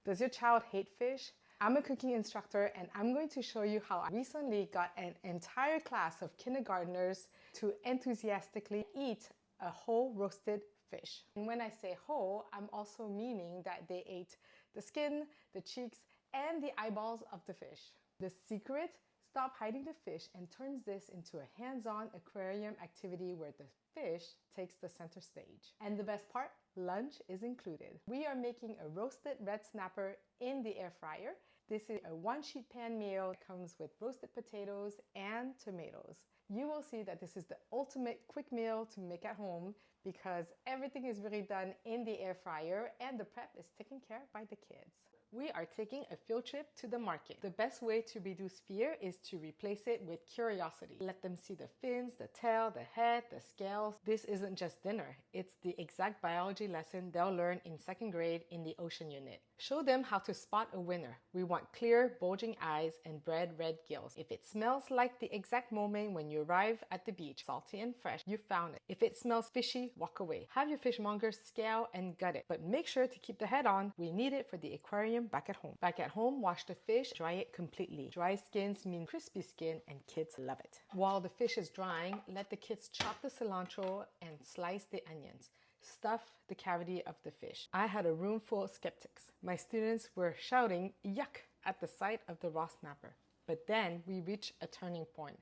Does your child hate fish? I'm a cooking instructor and I'm going to show you how I recently got an entire class of kindergartners to enthusiastically eat a whole roasted fish. And when I say whole, I'm also meaning that they ate the skin, the cheeks, and the eyeballs of the fish. The secret? Stop hiding the fish and turns this into a hands-on aquarium activity where the fish takes the center stage. And the best part? Lunch is included. We are making a roasted red snapper in the air fryer. This is a one-sheet pan meal that comes with roasted potatoes and tomatoes. You will see that this is the ultimate quick meal to make at home because everything is really done in the air fryer and the prep is taken care of by the kids. We are taking a field trip to the market. The best way to reduce fear is to replace it with curiosity. Let them see the fins, the tail, the head, the scales. This isn't just dinner. It's the exact biology lesson they'll learn in second grade in the ocean unit. Show them how to spot a winner. We want clear, bulging eyes and bright red gills. If it smells like the exact moment when you arrive at the beach, salty and fresh, you found it. If it smells fishy, walk away. Have your fishmonger scale and gut it, but make sure to keep the head on. We need it for the aquarium back at home. Back at home, wash the fish, dry it completely. Dry skins mean crispy skin and kids love it. While the fish is drying, let the kids chop the cilantro and slice the onions. Stuff the cavity of the fish. I had a room full of skeptics. My students were shouting yuck at the sight of the raw snapper. But then we reached a turning point.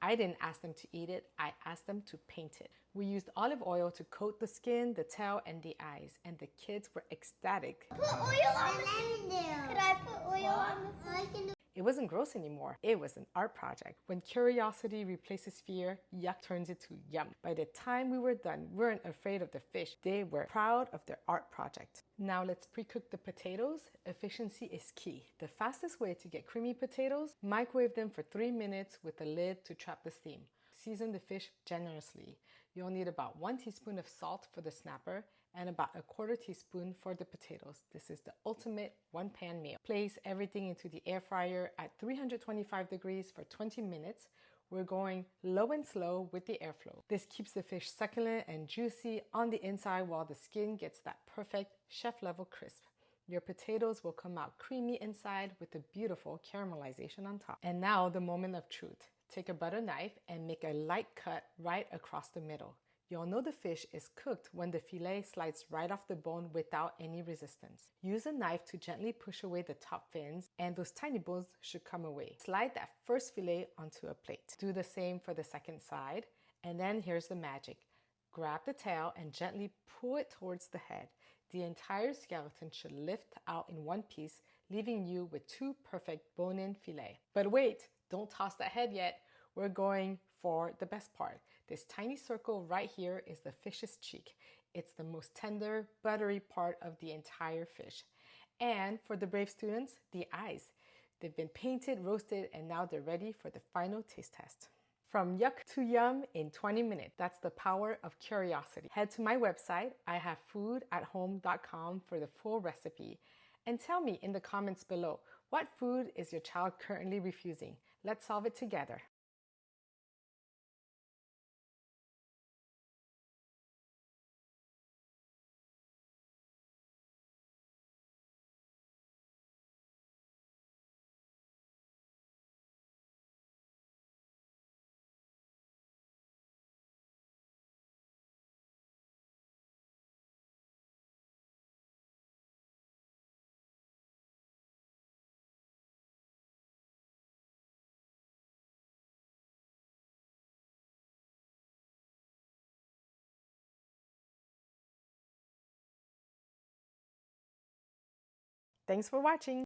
I didn't ask them to eat it, I asked them to paint it. We used olive oil to coat the skin, the tail, and the eyes, and the kids were ecstatic. Put oil on the fish. Could I put oil on the fish? It wasn't gross anymore. It was an art project. When curiosity replaces fear, yuck turns into yum. By the time we were done, we weren't afraid of the fish. They were proud of their art project. Now let's pre-cook the potatoes. Efficiency is key. The fastest way to get creamy potatoes, microwave them for 3 minutes with a lid to trap the steam. Season the fish generously. You'll need about 1 teaspoon of salt for the snapper and about 1/4 teaspoon for the potatoes. This is the ultimate one-pan meal. Place everything into the air fryer at 325 degrees for 20 minutes. We're going low and slow with the airflow. This keeps the fish succulent and juicy on the inside while the skin gets that perfect chef-level crisp. Your potatoes will come out creamy inside with a beautiful caramelization on top. And now the moment of truth. Take a butter knife and make a light cut right across the middle. You'll know the fish is cooked when the fillet slides right off the bone without any resistance. Use a knife to gently push away the top fins and those tiny bones should come away. Slide that first fillet onto a plate. Do the same for the second side. And then here's the magic. Grab the tail and gently pull it towards the head. The entire skeleton should lift out in one piece, leaving you with 2 perfect bone-in fillet. But wait, don't toss that head yet. We're going for the best part. This tiny circle right here is the fish's cheek. It's the most tender, buttery part of the entire fish. And for the brave students, the eyes. They've been painted, roasted, and now they're ready for the final taste test. From yuck to yum in 20 minutes. That's the power of curiosity. Head to my website, ihavefoodathome.com for the full recipe. And tell me in the comments below, what food is your child currently refusing? Let's solve it together. Thanks for watching.